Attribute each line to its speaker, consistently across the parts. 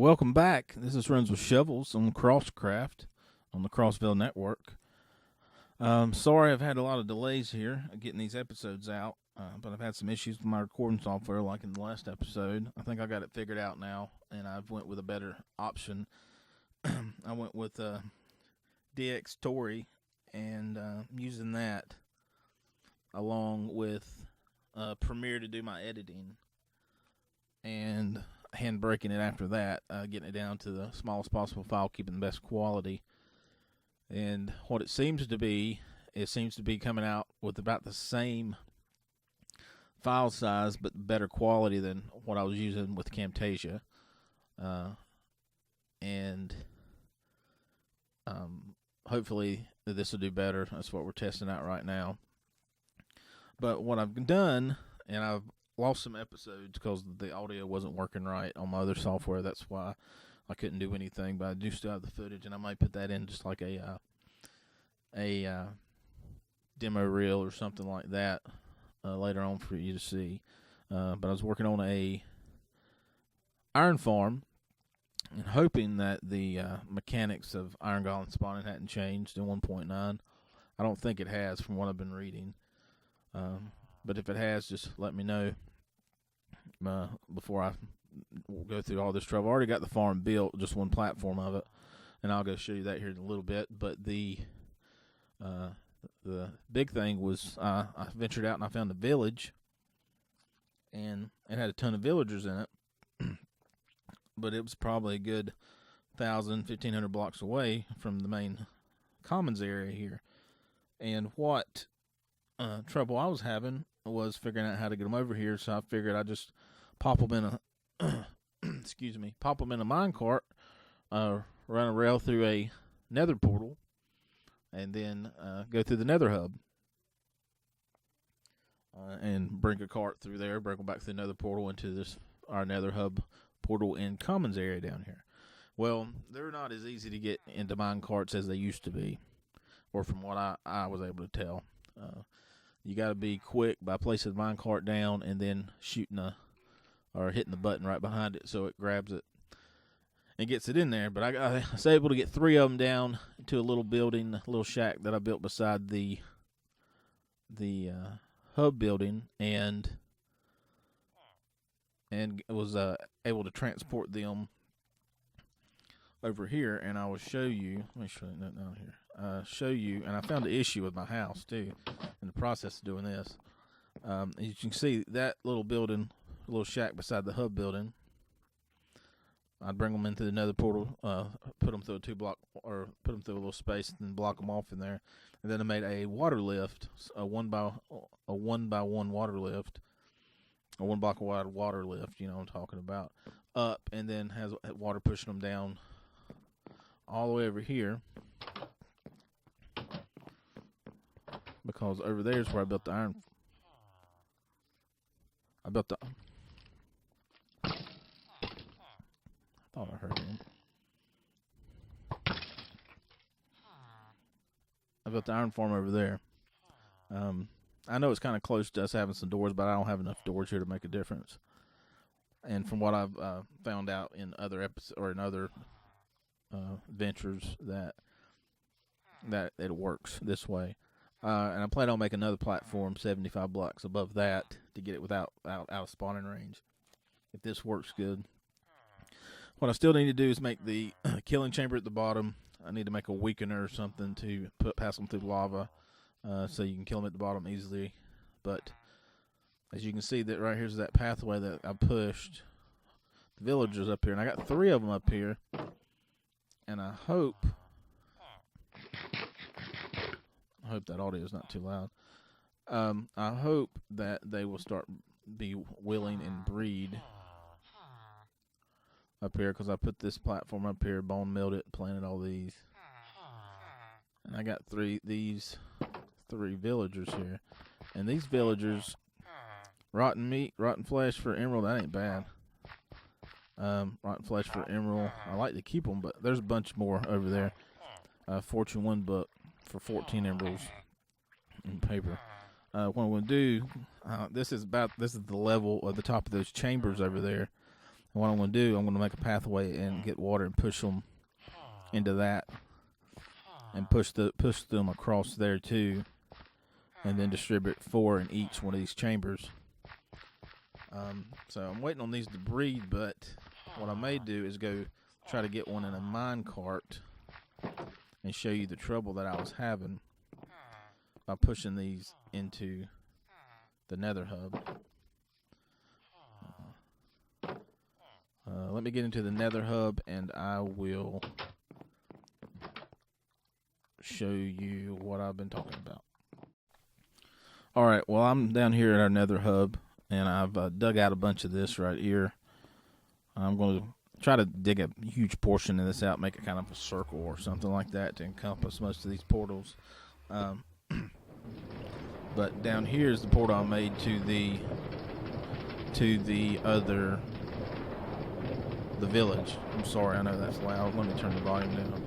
Speaker 1: Welcome back. This is Runs with Shovels on CrossCraft on the Crossvale Network. Sorry I've had a lot of delays here getting these episodes out, but I've had some issues with my recording software like in the last episode. I think I got it figured out now, and I've went with a better option. I went with DX Towny, and using that along with Premiere to do my editing, and hand breaking it after that, getting it down to the smallest possible file, keeping the best quality. And what it seems to be coming out with about the same file size, but better quality than what I was using with Camtasia. And hopefully this will do better. That's what we're testing out right now. But what I've done, and I've lost some episodes because the audio wasn't working right on my other software. That's why I couldn't do anything, but I do still have the footage, and I might put that in just like a demo reel or something like that later on for you to see. But I was working on a iron farm and hoping that the mechanics of iron golem spawning hadn't changed in 1.9. I don't think it has from what I've been reading. But if it has, just let me know before I go through all this trouble. I already got the farm built, just one platform of it, and I'll go show you that here in a little bit. But the big thing was I ventured out and I found a village, and it had a ton of villagers in it, but it was probably a good 1,500 blocks away from the main commons area here. And what trouble I was having was figuring out how to get them over here, so I figured I'd just pop them in a pop them in a minecart, run a rail through a nether portal, and then go through the nether hub, and bring a cart through there, bring them back through the nether portal into our nether hub portal in commons area down here. Well, they're not as easy to get into minecarts as they used to be, or from what I was able to tell. You got to be quick by placing the minecart down and then shooting or hitting the button right behind it so it grabs it and gets it in there. But I was able to get 3 of them down to a little building, a little shack that I built beside the hub building, and was able to transport them over here. And I will show you. Let me show you that down here. Show you, and I found an issue with my house too in the process of doing this. As you can see, that little building, a little shack beside the hub building, I'd bring them into the nether portal, put them through a 2-block, or put them through a little space, and block them off in there. And then I made a water lift, a one by one water lift, a 1 block wide water lift. You know what I'm talking about. Up, and then has water pushing them down all the way over here. Because over there is where I built the iron. I thought I heard him. I built the iron farm over there. I know it's kind of close to us having some doors, but I don't have enough doors here to make a difference. And from what I've found out in other episodes or in other ventures, that it works this way. And I plan on making another platform 75 blocks above that to get it out of spawning range. If this works good. What I still need to do is make the killing chamber at the bottom. I need to make a weakener or something to pass them through lava, so you can kill them at the bottom easily. But as you can see, that right here's that pathway that I pushed the villagers up here, and I got 3 of them up here. And I hope that audio is not too loud. I hope that they will be willing and breed up here, because I put this platform up here, bone milled it, planted all these, and I got these 3 villagers here. And these villagers, rotten meat, rotten flesh for emerald, that ain't bad. Rotten flesh for emerald, I like to keep them, but there's a bunch more over there. Fortune 1 book for 14 emeralds in paper. What I'm going to do, this is the level of the top of those chambers over there. And what I'm going to do, I'm going to make a pathway and get water and push them into that, and push them across there too, and then distribute 4 in each one of these chambers. So I'm waiting on these to breed, but what I may do is go try to get one in a mine cart and show you the trouble that I was having by pushing these into the nether hub. Let me get into the nether hub and I will show you what I've been talking about. Alright, well, I'm down here at our nether hub, and I've dug out a bunch of this right here. I'm going to try to dig a huge portion of this out, make it kind of a circle or something like that to encompass most of these portals. But down here is the portal I made to the village. I'm sorry, I know that's loud. Let me turn the volume down.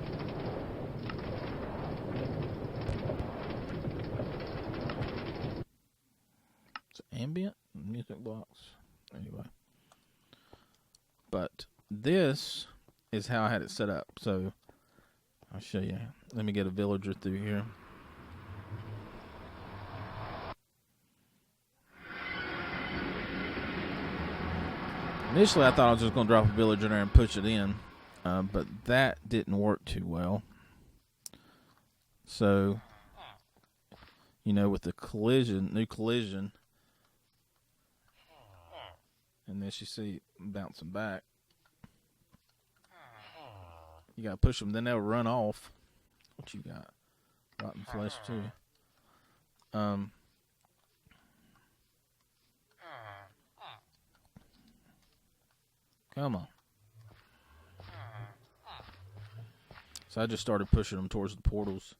Speaker 1: It's ambient music box. Anyway. But this is how I had it set up. So I'll show you. Let me get a villager through here. Initially, I thought I was just going to drop a villager in there and push it in, but that didn't work too well. So, you know, with the new collision, and this you see bouncing back, you got to push them, then they'll run off. What you got? Rotten flesh, too. Come on. So I just started pushing them towards the portals.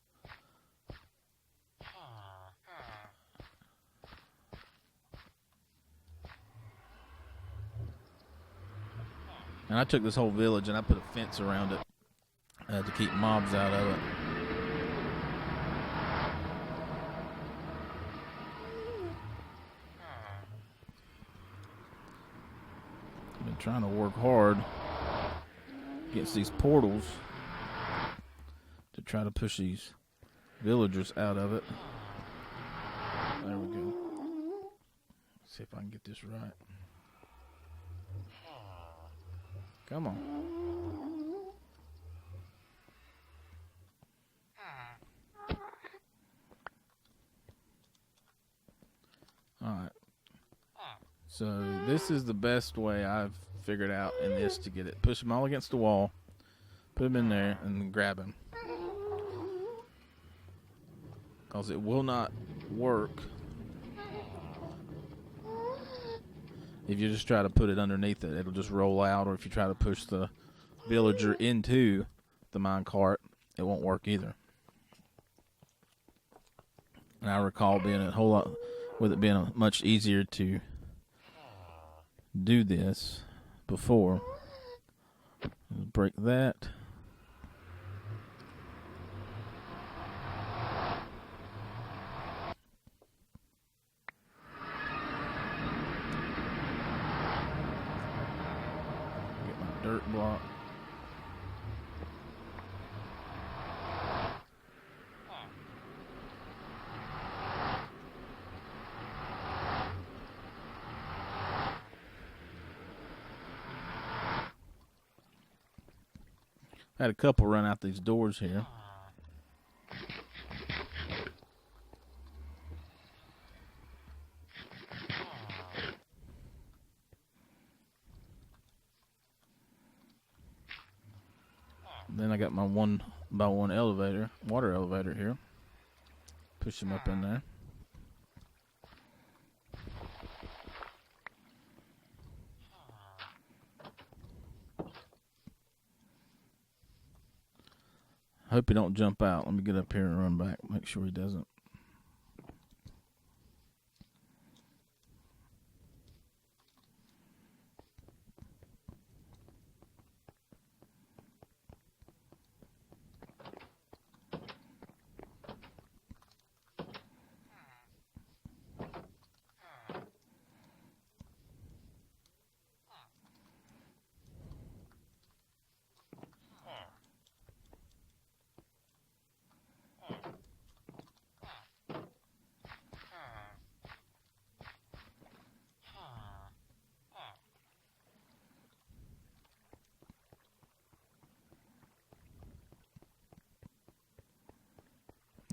Speaker 1: And I took this whole village and I put a fence around it to keep mobs out of it. I've been trying to work hard against these portals to try to push these villagers out of it. There we go. Let's see if I can get this right. Come on. Alright. So this is the best way I've figured out in this to get it. Push them all against the wall. Put them in there and then grab them. Because it will not work if you just try to put it underneath it. It'll just roll out, or if you try to push the villager into the mine cart, it won't work either. And I recall being a whole lot, with it being much easier to do this before. Break that. Dirt block. I had a couple run out these doors here. Then I got my 1x1 elevator, water elevator here. Push him up in there. Hope he don't jump out. Let me get up here and run back. Make sure he doesn't.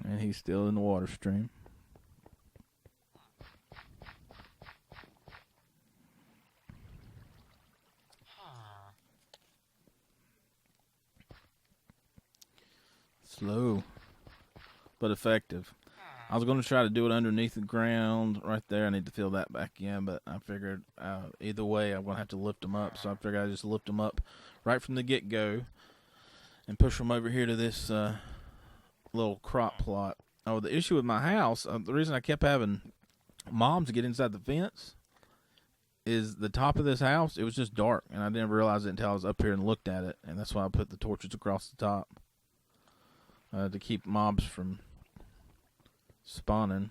Speaker 1: And he's still in the water stream. Slow, but effective. I was going to try to do it underneath the ground right there. I need to fill that back in, but I figured either way I'm going to have to lift them up. So I figured I'd just lift them up right from the get-go and push them over here to this little crop plot. Oh, the issue with my house, the reason I kept having moms get inside the fence is the top of this house, it was just dark, and I didn't realize it until I was up here and looked at it, and that's why I put the torches across the top. To keep mobs from spawning.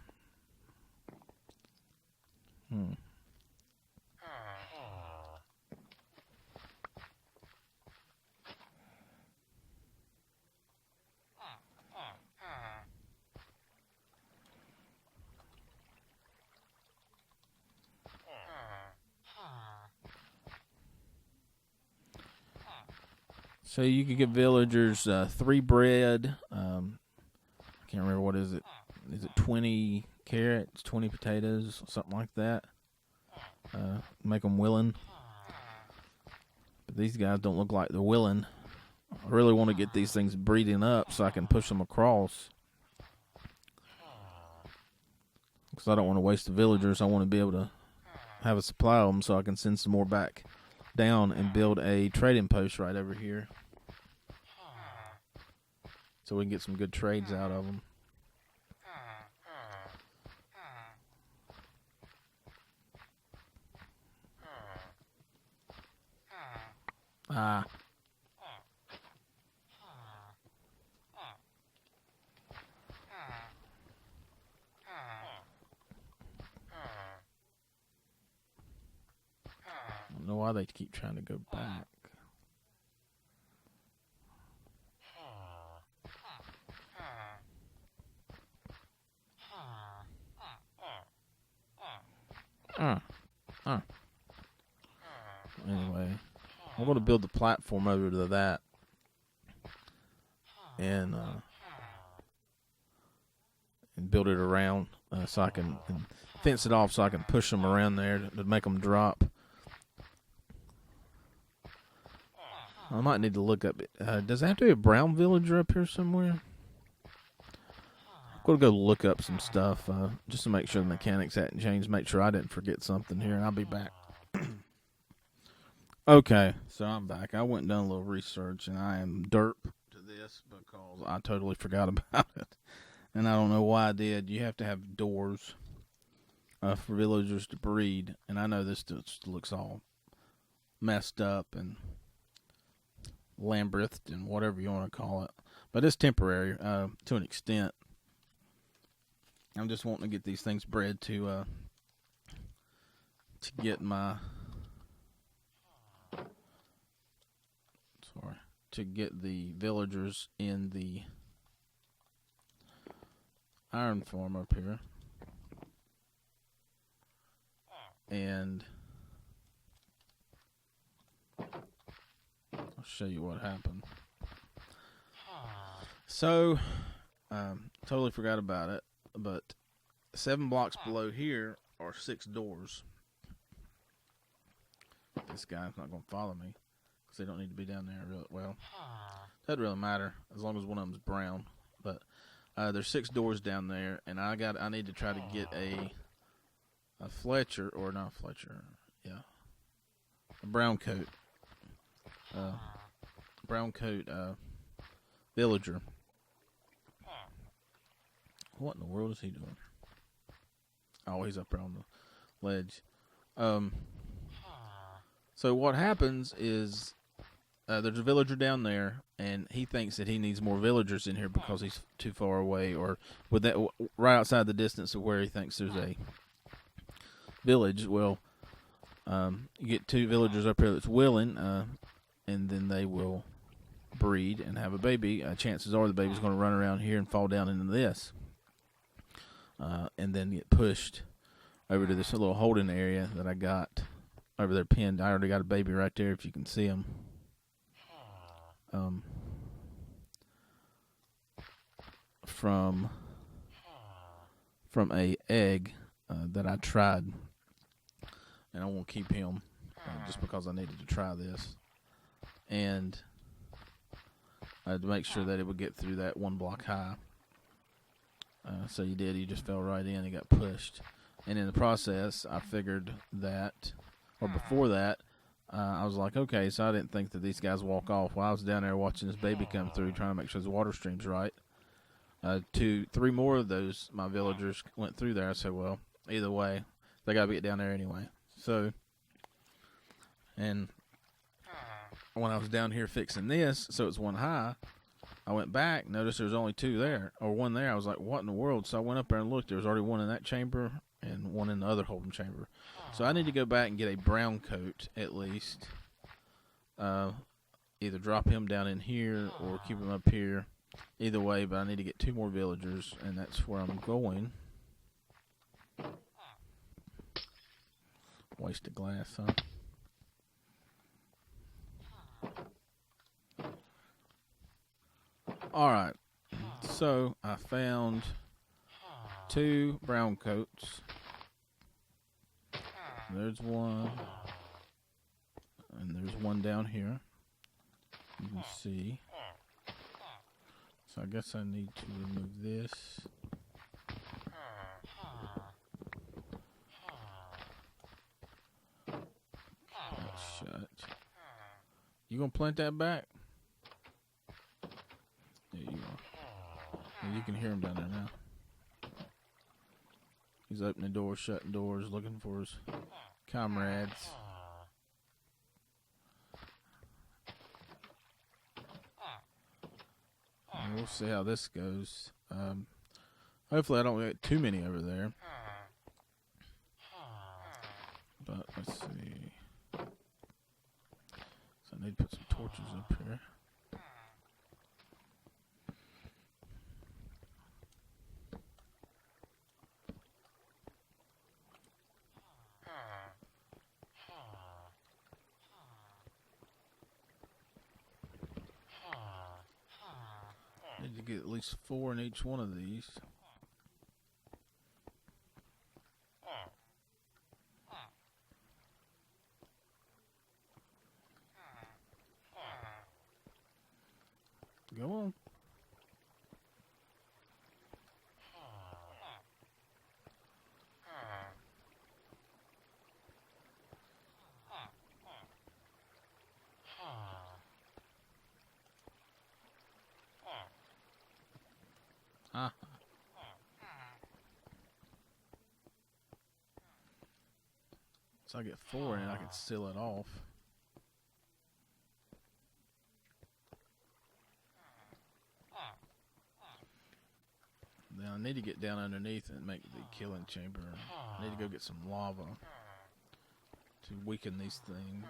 Speaker 1: So you could give villagers 3 bread. I can't remember, what is it? Is it 20 carrots, 20 potatoes, something like that? Make them willing. But these guys don't look like they're willing. I really want to get these things breeding up so I can push them across. Because I don't want to waste the villagers. I want to be able to have a supply of them so I can send some more back down and build a trading post right over here. So we can get some good trades out of them. I don't know why they keep trying to go back. Anyway, I'm going to build the platform over to that. And build it around so I can fence it off so I can push them around there to make them drop. I might need to look up. Does it have to be a brown villager up here somewhere? I'm going to go look up some stuff just to make sure the mechanics hadn't changed. Make sure I didn't forget something here, and I'll be back. Okay, so I'm back. I went and done a little research, and I am derp to this because I totally forgot about it. And I don't know why I did. You have to have doors for villagers to breed. And I know this just looks all messed up and lambrithed and whatever you want to call it. But it's temporary to an extent. I'm just wanting to get these things bred to get my... to get the villagers in the iron farm up here. And I'll show you what happened. So, totally forgot about it, but 7 blocks below here are 6 doors. This guy's not going to follow me. They don't need to be down there. Well, doesn't really matter as long as one of them's brown. But there's 6 doors down there, and I need to try to get a Fletcher, or not Fletcher, yeah, a brown coat villager. What in the world is he doing? Oh, he's up there on the ledge. So what happens is there's a villager down there, and he thinks that he needs more villagers in here because he's too far away, or with that right outside the distance of where he thinks there's a village. Well, you get 2 villagers up here that's willing, and then they will breed and have a baby. Chances are the baby's going to run around here and fall down into this, and then get pushed over to this little holding area that I got over there pinned. I already got a baby right there, if you can see him. From from a egg that I tried, and I won't keep him just because I needed to try this, and I had to make sure that it would get through that 1 block high. So he did. He just fell right in. He got pushed, and in the process, I figured that, or before that, I was like, okay, so I didn't think that these guys walk off. While I was down there watching this baby come through, trying to make sure the water stream's right. 3 more of those, my villagers went through there. I said, well, either way, they got to get down there anyway. So, and when I was down here fixing this, so it's 1 high, I went back, noticed there was only 2 there, or 1 there. I was like, what in the world? So I went up there and looked. There was already 1 in that chamber and 1 in the other holding chamber. So I need to go back and get a brown coat at least. Either drop him down in here or keep him up here. Either way, but I need to get 2 more villagers, and that's where I'm going. Wasted glass, huh? Alright, so I found 2 brown coats. There's 1, and there's 1 down here. You can see. So I guess I need to remove this. That's shut. You gonna plant that back? There you are. And you can hear him down there now. He's opening doors, shutting doors, looking for his comrades. And we'll see how this goes. Hopefully I don't get too many over there. But let's see. So I need to put some torches up here. Need to get at least 4 in each one of these. Go on. So I get 4 and I can seal it off. Then I need to get down underneath and make the killing chamber. I need to go get some lava to weaken these things.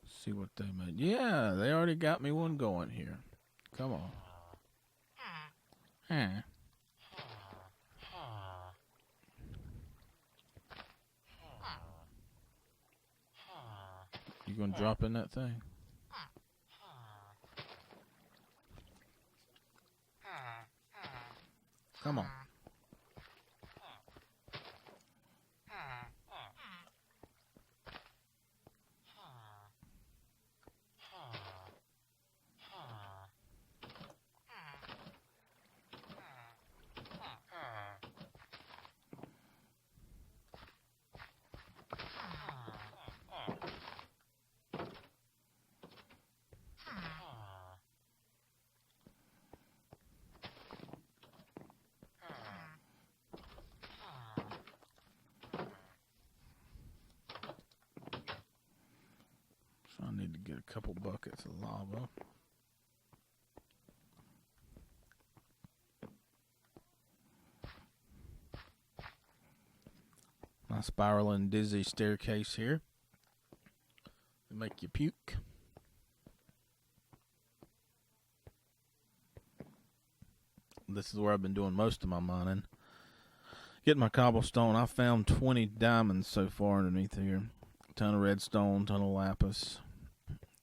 Speaker 1: See what they made. Yeah, they already got me one going here. Come on. Huh. You gonna drop in that thing? Come on. So I need to get a couple buckets of lava. My spiraling dizzy staircase here. They make you puke. This is where I've been doing most of my mining. Getting my cobblestone. I found 20 diamonds so far underneath here. A ton of redstone, ton of lapis,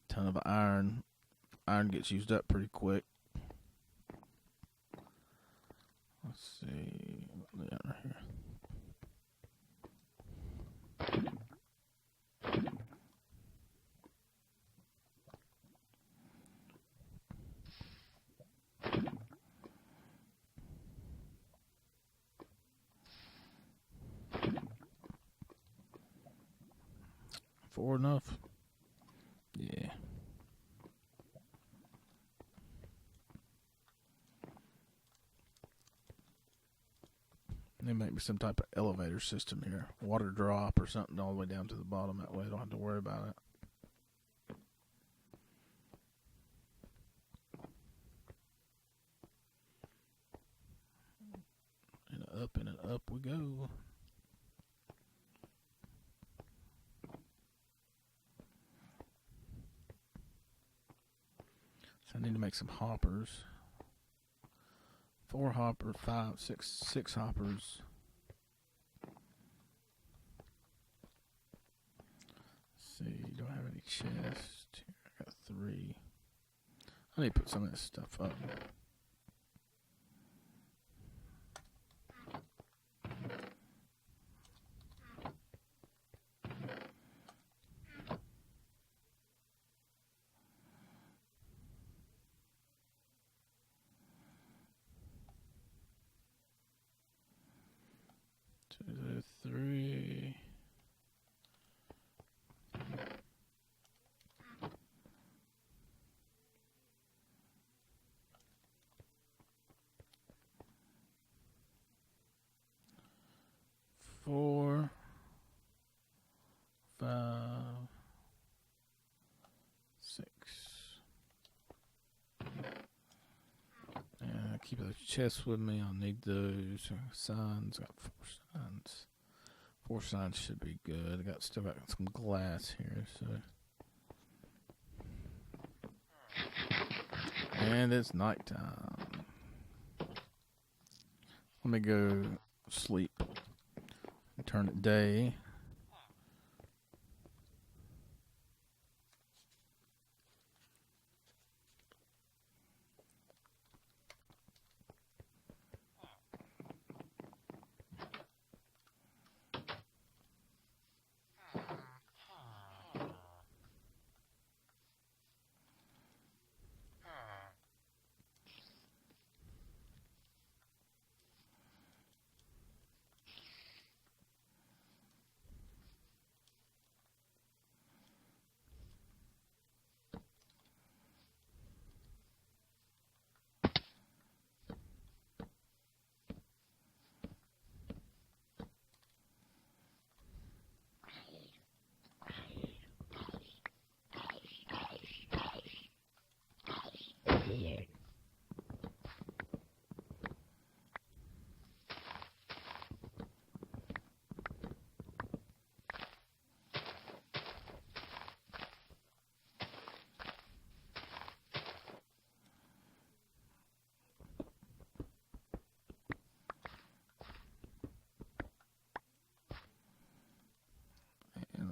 Speaker 1: ton of iron. Iron gets used up pretty quick. Let's see what they got right here. Four enough? Yeah. There might be some type of elevator system here. Water drop or something all the way down to the bottom. That way I don't have to worry about it. And up we go. So I need to make some hoppers. 4 hoppers, 5, 6 hoppers. Let's see, don't have any chests. I got 3. I need to put some of this stuff up. Four, 5, 6. And I keep those chests with me. I'll need those. Signs. Got 4 signs. 4 signs should be good. I still got some glass here, so. And it's nighttime. Let me go sleep. Turn it day.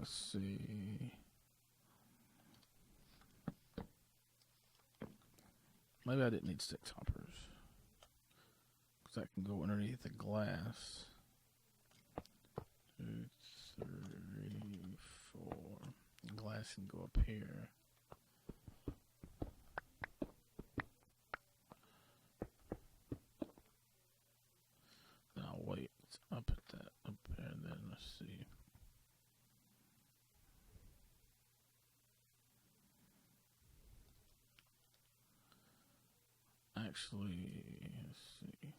Speaker 1: Let's see. Maybe I didn't need 6 hoppers. Because that can go underneath the glass. 2, 3, 4. Glass can go up here. Then I'll wait. I'll put that up there and then let's see. Actually, let's see. I'm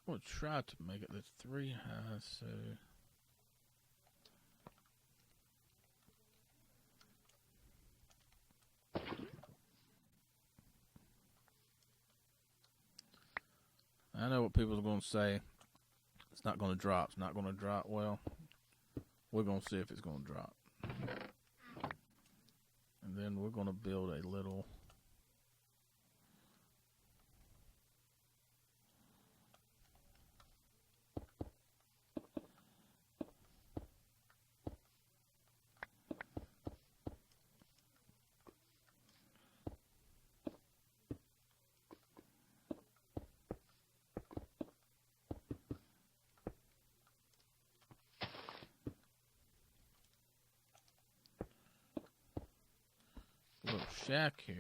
Speaker 1: going to try to make it the 3 high, so. I know what people are going to say. It's not going to drop. It's not going to drop. Well, We're going to see if it's going to drop. And then we're going to build a little shack here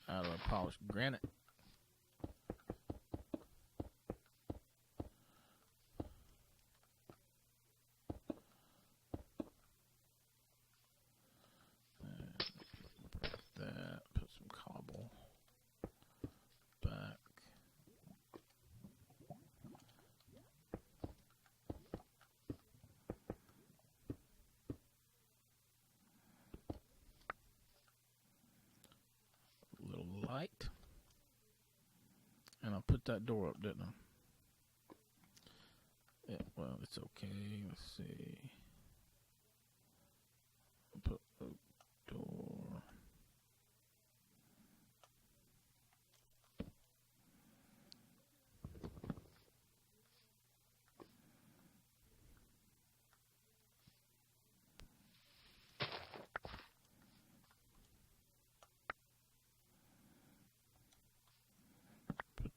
Speaker 1: out of polished granite. Break that, put some cobble back. Light, and I put that door up, didn't I? Yeah, well, it's okay. Let's see. Put oak door.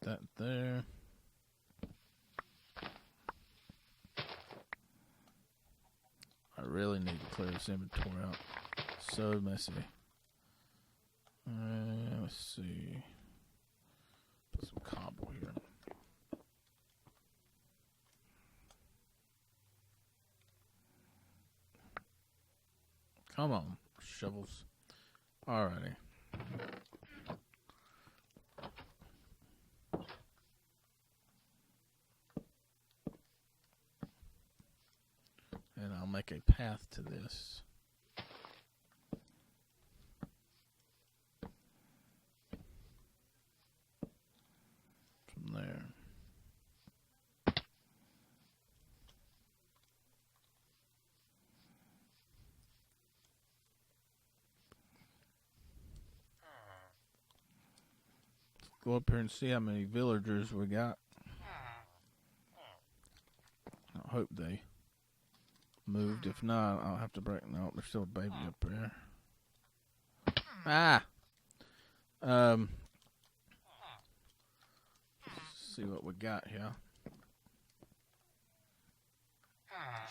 Speaker 1: That there. I really need to clear this inventory out. So messy. Let's see. Put some cobble here. Come on, shovels. Alrighty. And I'll make a path to this. From there. Let's go up here and see how many villagers we got. I hope they moved. If not, I'll have to break. No, there's still a baby up there. Ah! Let's see what we got here.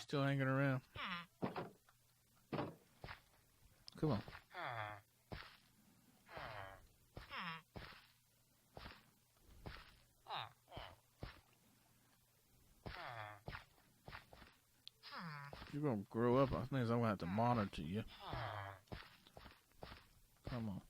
Speaker 1: Still hanging around. Come on. You're gonna grow up. I think I'm gonna have to monitor you. Come on.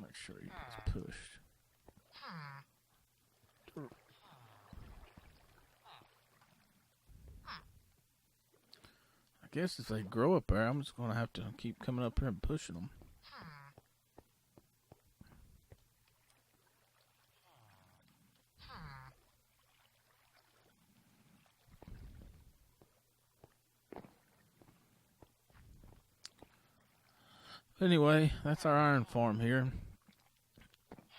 Speaker 1: Make sure he gets pushed. I guess if they grow up there, I'm just going to have to keep coming up here and pushing them. Anyway, that's our iron farm here.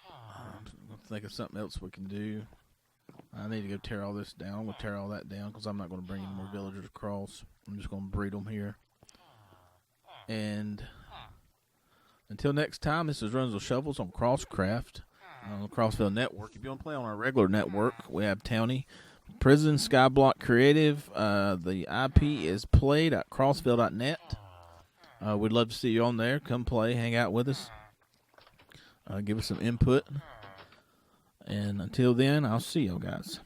Speaker 1: I'm going to think of something else we can do. I need to go tear all this down. We'll tear all that down because I'm not going to bring any more villagers across. I'm just going to breed them here. And until next time, this is Runs with Shovels on CrossCraft on the Crossvale Network. If you want to play on our regular network, we have Towny, Prison, Skyblock, Creative. The IP is played.crossvale.net. We'd love to see you on there. Come play, hang out with us. Give us some input. And until then, I'll see you guys.